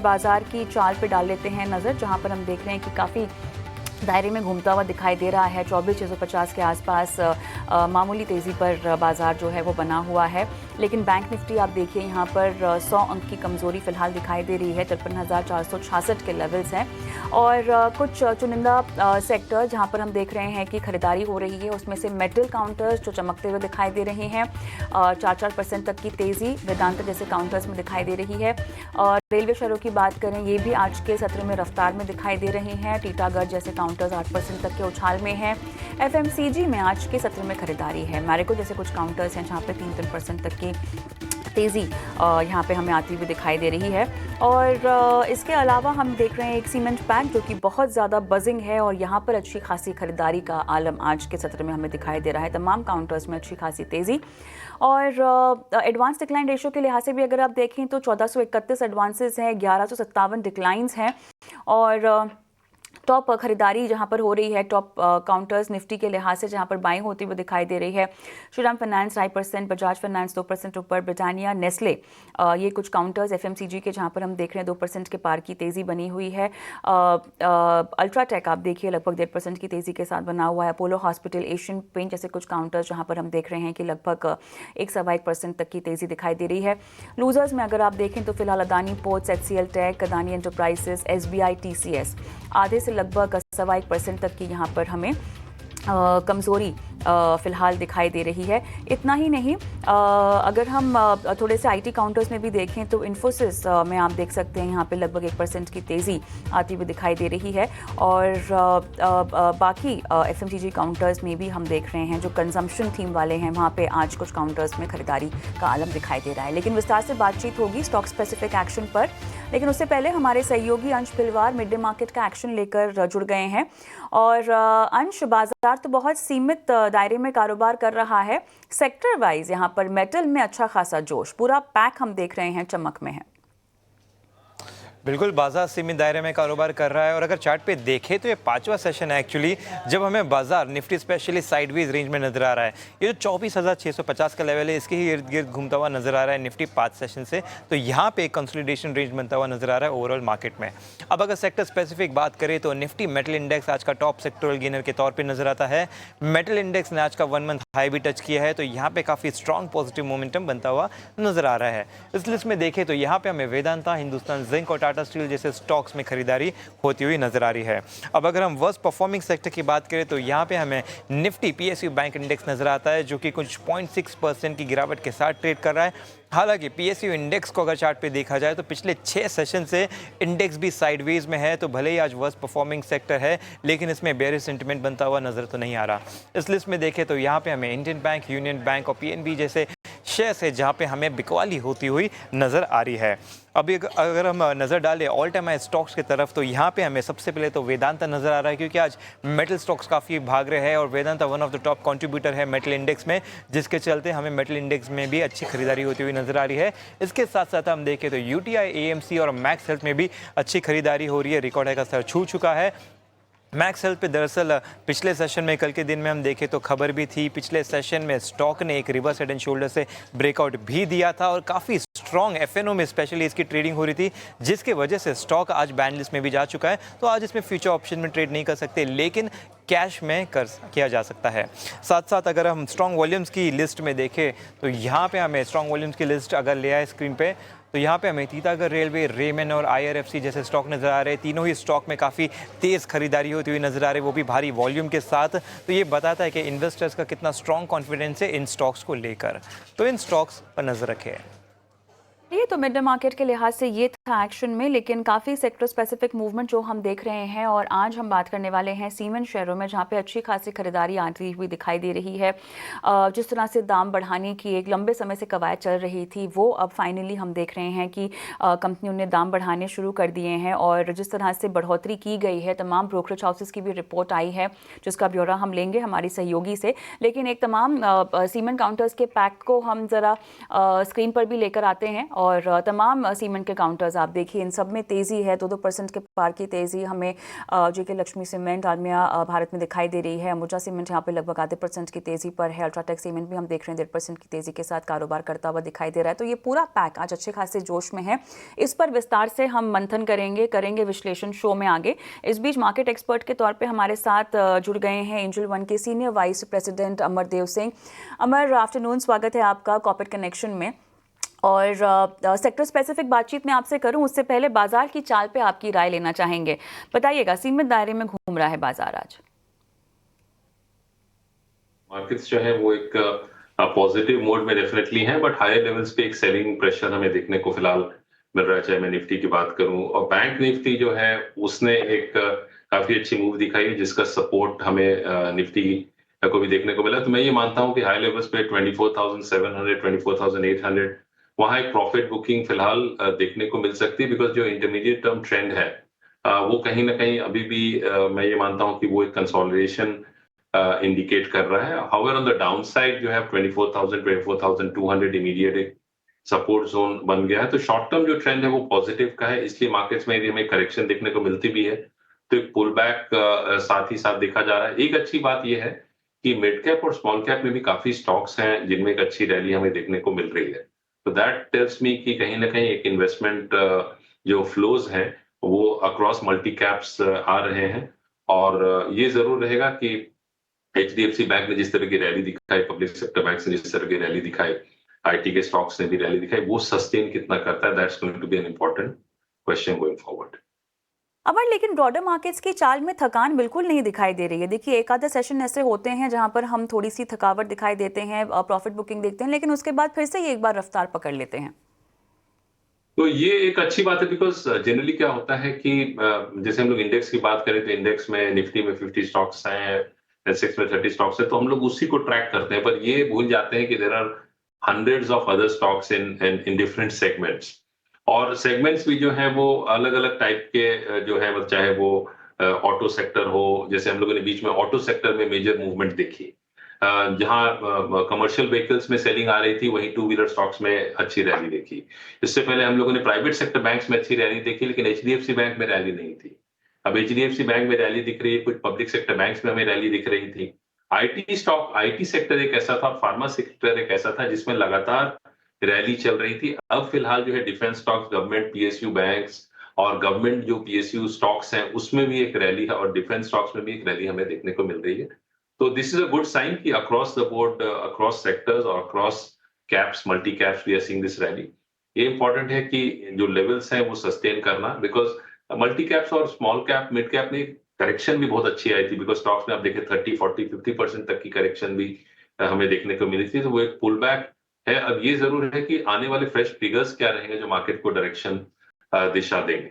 बाजार की चाल पे डाल लेते हैं नज़र, जहां पर हम देख रहे हैं कि काफ़ी दायरे में घूमता हुआ दिखाई दे रहा है। 24,650 के आसपास मामूली तेज़ी पर बाजार जो है वो बना हुआ है। लेकिन बैंक निफ्टी आप देखिए यहाँ पर 100 अंक की कमज़ोरी फिलहाल दिखाई दे रही है। 53,466 के लेवल्स हैं और कुछ चुनिंदा सेक्टर जहाँ पर हम देख रहे हैं कि खरीदारी हो रही है, उसमें से मेटल काउंटर्स जो चमकते हुए दिखाई दे रहे हैं। 4% तक की तेज़ी वेदांता जैसे काउंटर्स में दिखाई दे रही है। और रेलवे शेयरों की बात करें, ये भी आज के सत्र में रफ्तार में दिखाई दे रही हैं। टीटागढ़ जैसे काउंटर्स 8% तक के उछाल में हैं। एफएमसीजी में आज के सत्र में खरीदारी है। मैरिको जैसे कुछ काउंटर्स हैं जहाँ पे 3% तक की तेज़ी यहाँ पे हमें आती हुई दिखाई दे रही है। और इसके अलावा हम देख रहे हैं एक सीमेंट बैंक जो कि बहुत ज़्यादा बजिंग है और यहाँ पर अच्छी खासी खरीदारी का आलम आज के सत्र में हमें दिखाई दे रहा है। तमाम काउंटर्स में अच्छी खासी तेज़ी। और एडवांस डिक्लाइन रेशो के लिहाज से भी अगर आप देखें तो 1431 एडवांसेस हैं, 1157 डिक्लाइंस हैं। और टॉप खरीदारी जहां पर हो रही है, टॉप काउंटर्स निफ्टी के लिहाज से जहां पर बाइंग होती हुई दिखाई दे रही है। श्रीराम फाइनेंस 2%, बजाज फाइनेंस 2% ऊपर, ब्रिटानिया, नेस्ले, ये कुछ काउंटर्स एफएमसीजी के जहां पर हम देख रहे हैं 2% के पार की तेज़ी बनी हुई है। अल्ट्राटेक आप देखिए लगभग 1.5% की तेज़ी के साथ बना हुआ है। अपोलो हॉस्पिटल, एशियन पेंट जैसे कुछ काउंटर्स जहां पर हम देख रहे हैं कि लगभग 1.25% तक की तेज़ी दिखाई दे रही है। लूजर्स में अगर आप देखें तो फिलहाल Adani ports, HCL tech, Adani enterprises, SBI, TCS आधे से लगभग 1.25% तक की यहाँ पर हमें कमज़ोरी फ़िलहाल दिखाई दे रही है। इतना ही नहीं, अगर हम थोड़े से IT काउंटर्स में भी देखें तो इन्फोसिस में आप देख सकते हैं यहाँ पे लगभग 1% की तेज़ी आती हुई दिखाई दे रही है। और बाकी FMCG काउंटर्स में भी हम देख रहे हैं जो कंजम्पशन थीम वाले हैं, वहाँ पे आज कुछ काउंटर्स में खरीदारी का आलम दिखाई दे रहा है। लेकिन विस्तार से बातचीत होगी स्टॉक स्पेसिफिक एक्शन पर, लेकिन उससे पहले हमारे सहयोगी अंश भिलवार मिड डे मार्केट का एक्शन लेकर जुड़ गए हैं। और अंश, बाजार तो बहुत सीमित दायरे में कारोबार कर रहा है। सेक्टर वाइज यहाँ पर मेटल में अच्छा खासा जोश, पूरा पैक हम देख रहे हैं चमक में है। बिल्कुल, बाजार सीमित दायरे में कारोबार कर रहा है और अगर चार्ट पे देखें तो ये 5वां सेशन है एक्चुअली जब हमें बाजार निफ्टी स्पेशली साइडवेज रेंज में नजर आ रहा है। ये जो 24,650 का लेवल है इसके ही इर्द गिर्द घूमता हुआ नजर आ रहा है निफ्टी 5 सेशन से। तो यहाँ पे एक कंसोलिडेशन रेंज बनता हुआ नजर आ रहा है ओवरऑल मार्केट में। अब अगर सेक्टर स्पेसिफिक बात करें तो निफ्टी मेटल इंडेक्स आज का टॉप सेक्टोरल गेनर के तौर पर नजर आता है। मेटल इंडेक्स ने आज का 1 मंथ हाई भी टच किया है, तो यहाँ पे काफी स्ट्रॉन्ग पॉजिटिव मोमेंटम बनता हुआ नजर आ रहा है। इस लिस्ट में देखें तो यहाँ पे हमें वेदांता, हिंदुस्तान जिंक और टाटा स्टील जैसे स्टॉक्स में खरीदारी होती हुई नजर आ रही है। अब अगर हम वर्स्ट परफॉर्मिंग सेक्टर की बात करें तो यहाँ पे हमें निफ्टी PSU बैंक इंडेक्स नजर आता है जो कि कुछ 0.6% की गिरावट के साथ ट्रेड कर रहा है। हालांकि PSU इंडेक्स को अगर चार्ट पे देखा जाए तो पिछले 6 सेशन से इंडेक्स भी साइडवेज में है, तो भले ही आज वर्स्ट परफॉर्मिंग सेक्टर है लेकिन इसमें बेयरिश सेंटिमेंट बनता हुआ नजर तो नहीं आ रहा। इस लिस्ट में देखें तो यहाँ पे हमें इंडियन बैंक, यूनियन बैंक और PNB जैसे शेयर्स है जहाँ पे हमें बिकवाली होती हुई नजर आ रही है। अभी अगर हम नज़र डालें ऑल टाइम हाई स्टॉक्स की तरफ तो यहाँ पे हमें सबसे पहले तो वेदांता नजर आ रहा है, क्योंकि आज मेटल स्टॉक्स काफ़ी भाग रहे हैं और Vedanta one of the top contributor है मेटल इंडेक्स में, जिसके चलते हमें मेटल इंडेक्स में भी अच्छी खरीदारी होती हुई नजर आ रही है। इसके साथ साथ हम देखें तो UTI, AMC और मैक्स हेल्थ में भी अच्छी खरीदारी हो रही है, रिकॉर्ड हाई का स्तर छू चुका है। मैक्स हेल्थ पे दरअसल पिछले सेशन में कल के दिन में हम देखें तो खबर भी थी, पिछले सेशन में स्टॉक ने एक रिवर्स हेड एंड शोल्डर से ब्रेकआउट भी दिया था और काफ़ी स्ट्रॉन्ग FNO में स्पेशली इसकी ट्रेडिंग हो रही थी, जिसके वजह से स्टॉक आज बैन लिस्ट में भी जा चुका है। तो आज इसमें फ्यूचर ऑप्शन में ट्रेड नहीं कर सकते लेकिन कैश में किया जा सकता है। साथ साथ अगर हम स्ट्रॉन्ग वॉल्यूम्स की लिस्ट में देखें तो यहाँ पे हमें स्ट्रॉन्ग वॉल्यूम्स की लिस्ट अगर ले आए स्क्रीन पे तो यहाँ पे हमें टीटागढ़ रेलवे, रेमन और IRFC जैसे स्टॉक नजर आ रहे हैं। तीनों ही स्टॉक में काफ़ी तेज़ खरीदारी होती हुई नजर आ रही है, वो भी भारी वॉल्यूम के साथ। तो ये बताता है कि इन्वेस्टर्स का कितना स्ट्रॉन्ग कॉन्फिडेंस है इन स्टॉक्स को लेकर, तो इन स्टॉक्स पर नजर रखें। ये तो मिड डे मार्केट के लिहाज से ये था एक्शन में, लेकिन काफ़ी सेक्टर स्पेसिफिक मूवमेंट जो हम देख रहे हैं। और आज हम बात करने वाले हैं सीमेंट शेयरों में, जहाँ पे अच्छी खासी खरीदारी आती हुई दिखाई दे रही है। जिस तरह से दाम बढ़ाने की एक लंबे समय से कवायद चल रही थी, वो अब फाइनली हम देख रहे हैं कि कंपनियों ने दाम बढ़ाने शुरू कर दिए हैं। और जिस तरह से बढ़ोतरी की गई है, तमाम ब्रोकरेज हाउसेस की भी रिपोर्ट आई है जिसका ब्यौरा हम लेंगे हमारी सहयोगी से। लेकिन एक तमाम सीमेंट काउंटर्स के पैक को हम ज़रा स्क्रीन पर भी लेकर आते हैं और तमाम सीमेंट के काउंटर्स आप देखिए इन सब में तेज़ी है, 2-2% के पार की तेज़ी हमें जेके लक्ष्मी सीमेंट, आलमिया भारत में दिखाई दे रही है। अंबुजा सीमेंट यहाँ पे लगभग आधे % की तेज़ी पर है। अल्ट्राटेक सीमेंट भी हम देख रहे हैं 1.5% की तेज़ी के साथ कारोबार करता हुआ दिखाई दे रहा है। तो ये पूरा पैक आज अच्छे खासे जोश में है। इस पर विस्तार से हम मंथन करेंगे विश्लेषण शो में आगे। इस बीच मार्केट एक्सपर्ट के तौर पे हमारे साथ जुड़ गए हैं एंजल वन के senior vice president Amardev Singh. Amar, afternoon, स्वागत है आपका कॉर्पोरेट कनेक्शन में। और सेक्टर स्पेसिफिक बातचीत में आपसे करूं उससे पहले बाजार की चाल पे आपकी राय लेना चाहेंगे। बताइएगा, सीमित दायरे में घूम रहा है बाजार आज। मार्केट्स जो है वो एक पॉजिटिव मोड में डेफिनेटली हैं, बट हायर लेवल्स पे एक सेलिंग प्रेशर हमें देखने को फिलहाल मिल रहा है। चाहे मैं निफ्टी की बात करूं और बैंक निफ्टी जो है उसने एक काफी अच्छी मूव दिखाई जिसका सपोर्ट हमें निफ्टी को भी देखने को मिला। तो मैं ये मानता हूं कि हाई लेवल्स पे 24,700 24,800 वहां एक प्रॉफिट बुकिंग फिलहाल देखने को मिल सकती है, बिकॉज जो इंटरमीडिएट टर्म ट्रेंड है वो कहीं ना कहीं अभी भी मैं ये मानता हूं कि वो एक कंसोलिडेशन इंडिकेट कर रहा है। However on the down side जो है 24,000 24,200 इमीडिएट एक सपोर्ट जोन बन गया है। तो शॉर्ट टर्म जो ट्रेंड है वो पॉजिटिव का है, इसलिए मार्केट्स में यदि हमें करेक्शन देखने को मिलती भी है तो एक पुल बैक साथ ही साथ देखा जा रहा है। एक अच्छी बात यह है कि मिड कैप और स्मॉल कैप में भी काफी स्टॉक्स हैं जिनमें एक अच्छी रैली हमें देखने को मिल रही है। तो दैट टेल्स मी कि कहीं ना कहीं एक इन्वेस्टमेंट जो फ्लोज हैं वो अक्रॉस मल्टी कैप्स आ रहे हैं। और ये जरूर रहेगा कि एचडीएफसी बैंक ने जिस तरह की रैली दिखाई, पब्लिक सेक्टर बैंक ने जिस तरह की रैली दिखाई, आईटी के स्टॉक्स ने भी रैली दिखाई, वो सस्टेन कितना करता है, that's going to be an important question going forward. Amar, लेकिन ब्रॉडर मार्केट्स की चाल में थकान बिल्कुल नहीं दिखाई दे रही है। देखिए, एक आधे सेशन ऐसे होते हैं जहां पर हम थोड़ी सी थकावट दिखाई देते हैं, प्रॉफिट बुकिंग देखते हैं, लेकिन उसके बाद फिर से ये एक बार रफ्तार पकड़ लेते हैं। तो ये एक अच्छी बात है, बिकॉज जनरली क्या होता है कि जैसे हम लोग इंडेक्स की बात करें तो इंडेक्स में निफ्टी में 50 स्टॉक्स हैं, सेंसेक्स में 30 स्टॉक्स है, तो हम लोग उसी को ट्रैक करते हैं, पर ये भूल जाते हैं कि there are hundreds of other stocks in different segments. और सेगमेंट्स भी जो है वो अलग अलग टाइप के जो है, चाहे वो ऑटो सेक्टर हो, जैसे हम लोगों ने बीच में ऑटो सेक्टर में मेजर मूवमेंट देखी, जहां कमर्शियल व्हीकल्स में सेलिंग आ रही थी वहीं टू व्हीलर स्टॉक्स में अच्छी रैली देखी। इससे पहले हम लोगों ने प्राइवेट सेक्टर बैंक्स में अच्छी रैली देखी, लेकिन एचडीएफसी बैंक में रैली नहीं थी। अब एचडीएफसी बैंक में रैली दिख रही है, कुछ पब्लिक सेक्टर बैंक्स में हमें रैली दिख रही थी। आईटी सेक्टर एक ऐसा था, फार्मा सेक्टर एक ऐसा था जिसमें लगातार रैली चल रही थी। अब फिलहाल जो है defence stocks, government PSU banks और गवर्नमेंट जो पीएसयू स्टॉक्स हैं उसमें भी एक रैली है और डिफेंस स्टॉक्स में भी एक रैली हमें देखने को मिल रही है। तो this is a good sign कि across the board, across sectors और across caps, multi caps we are seeing this rally. ये इंपॉर्टेंट है कि जो लेवल्स हैं वो सस्टेन करना, बिकॉज मल्टी कैप्स और स्मॉल कैप, मिड कैप में करेक्शन भी बहुत अच्छी आई थी, बिकॉज स्टॉक्स में आप देखें 30, 40, 50% तक की करेक्शन भी हमें देखने को मिली थी। तो वो एक पुल बैक है। अब ये जरूर है कि आने वाले फ्रेश फिगर्स क्या रहेंगे जो मार्केट को डायरेक्शन दिशा देंगे।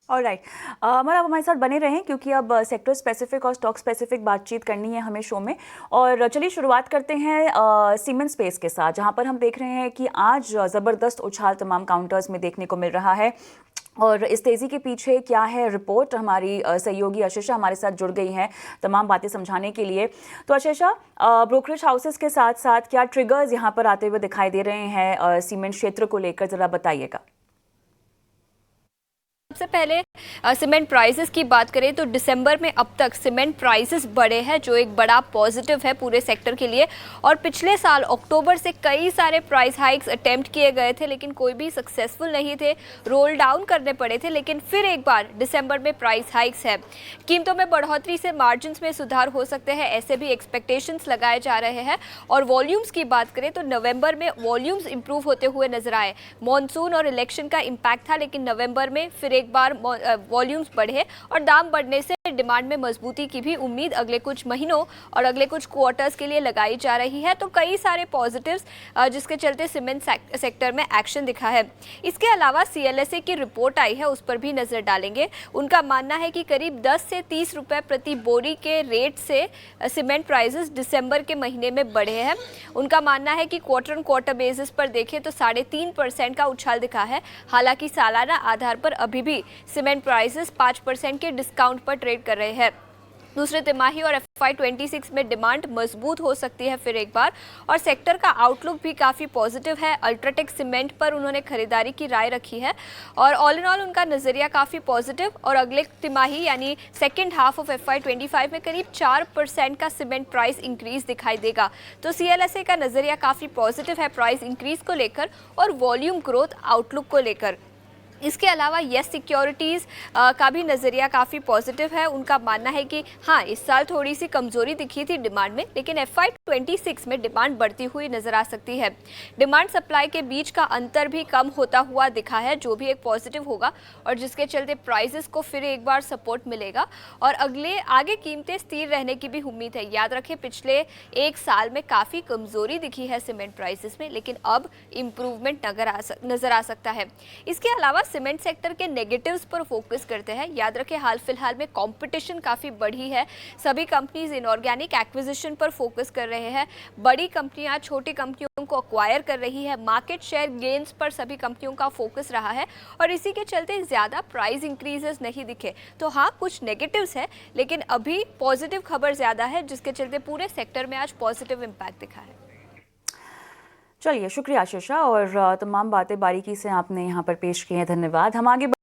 ऑलराइट, अमर, आप हमारे साथ बने रहें क्योंकि अब सेक्टर स्पेसिफिक और स्टॉक स्पेसिफिक बातचीत करनी है हमें शो में। और चलिए शुरुआत करते हैं सीमेंट स्पेस के साथ, जहां पर हम देख रहे हैं कि आज ज़बरदस्त उछाल तमाम काउंटर्स में देखने को मिल रहा है। और इस तेज़ी के पीछे क्या है, रिपोर्ट हमारी सहयोगी आशीषा हमारे साथ जुड़ गई हैं तमाम बातें समझाने के लिए। तो आशीषा, ब्रोकरेज हाउसेस के साथ साथ क्या ट्रिगर्स यहाँ पर आते हुए दिखाई दे रहे हैं सीमेंट क्षेत्र को लेकर, ज़रा बताइएगा। सबसे पहले सीमेंट प्राइसेस की बात करें तो दिसंबर में अब तक सीमेंट प्राइसेस बढ़े हैं, जो एक बड़ा पॉजिटिव है पूरे सेक्टर के लिए। और पिछले साल अक्टूबर से कई सारे प्राइस हाइक्स अटेम्प्ट किए गए थे, लेकिन कोई भी सक्सेसफुल नहीं थे, रोल डाउन करने पड़े थे। लेकिन फिर एक बार दिसंबर में प्राइस हाइक्स है। कीमतों में बढ़ोतरी से मार्जिन्स में सुधार हो सकते हैं, ऐसे भी एक्सपेक्टेशंस लगाए जा रहे हैं। और वॉल्यूम्स की बात करें तो नवंबर में वॉल्यूम्स इंप्रूव होते हुए नजर आए। मॉनसून और इलेक्शन का इम्पैक्ट था, लेकिन नवंबर में फिर एक बार वॉल्यूम्स बढ़े और दाम बढ़ने से डिमांड में मजबूती की भी उम्मीद अगले कुछ महीनों और अगले कुछ क्वार्टर्स के लिए लगाई जा रही है। तो कई सारे पॉजिटिव्स जिसके चलते सीमेंट सेक्टर में एक्शन दिखा है। इसके अलावा सीएलएसए की रिपोर्ट आई है, उस पर भी नजर डालेंगे। उनका मानना है कि करीब 10 से 30 रुपए प्रति बोरी के रेट से सीमेंट प्राइसेस दिसंबर के महीने में बढ़े हैं। उनका मानना है कि क्वार्टर ऑन क्वार्टर बेसिस पर देखें तो 3.5% का उछाल दिखा है। हालांकि सालाना आधार पर अभी भी सीमेंट प्राइसेस 5% के डिस्काउंट पर ट्रेड कर रहे हैं। दूसरे तिमाही और FY26 में डिमांड मजबूत हो सकती है फिर एक बार, और सेक्टर का आउटलुक भी काफ़ी पॉजिटिव है। अल्ट्राटेक सीमेंट पर उन्होंने खरीदारी की राय रखी है और ऑल इन ऑल उनका नज़रिया काफ़ी पॉजिटिव, और अगले तिमाही यानी सेकेंड हाफ ऑफ FY25 में करीब 4% का सीमेंट प्राइस इंक्रीज दिखाई देगा। तो CLSA का नज़रिया काफ़ी पॉजिटिव है प्राइस इंक्रीज को लेकर और वॉल्यूम ग्रोथ आउटलुक को लेकर। इसके अलावा यस सिक्योरिटीज़ का भी नज़रिया काफ़ी पॉजिटिव है। उनका मानना है कि हाँ, इस साल थोड़ी सी कमज़ोरी दिखी थी डिमांड में, लेकिन FY26 में डिमांड बढ़ती हुई नज़र आ सकती है। डिमांड सप्लाई के बीच का अंतर भी कम होता हुआ दिखा है, जो भी एक पॉजिटिव होगा और जिसके चलते प्राइसेस को फिर एक बार सपोर्ट मिलेगा और आगे कीमतें स्थिर रहने की भी उम्मीद है। याद रखें, पिछले एक साल में काफ़ी कमज़ोरी दिखी है सीमेंट प्राइसेस में, लेकिन अब इम्प्रूवमेंट नज़र आ सकता है। इसके अलावा सीमेंट सेक्टर के नेगेटिव्स पर फोकस करते हैं। याद रखें, हाल फिलहाल में कंपटीशन काफ़ी बढ़ी है। सभी कंपनीज इनऑर्गेनिक एक्विजिशन पर फोकस कर रहे हैं। बड़ी कंपनियां छोटी कंपनियों को अक्वायर कर रही है। मार्केट शेयर गेन्स पर सभी कंपनियों का फोकस रहा है और इसी के चलते ज़्यादा प्राइस इंक्रीजेस नहीं दिखे। तो हाँ, कुछ नेगेटिव्स है, लेकिन अभी पॉजिटिव खबर ज़्यादा है, जिसके चलते पूरे सेक्टर में आज पॉजिटिव इम्पैक्ट दिखा है। चलिए, शुक्रिया आशीषा, और तमाम बातें बारीकी से आपने यहाँ पर पेश की हैं, धन्यवाद। हम आगे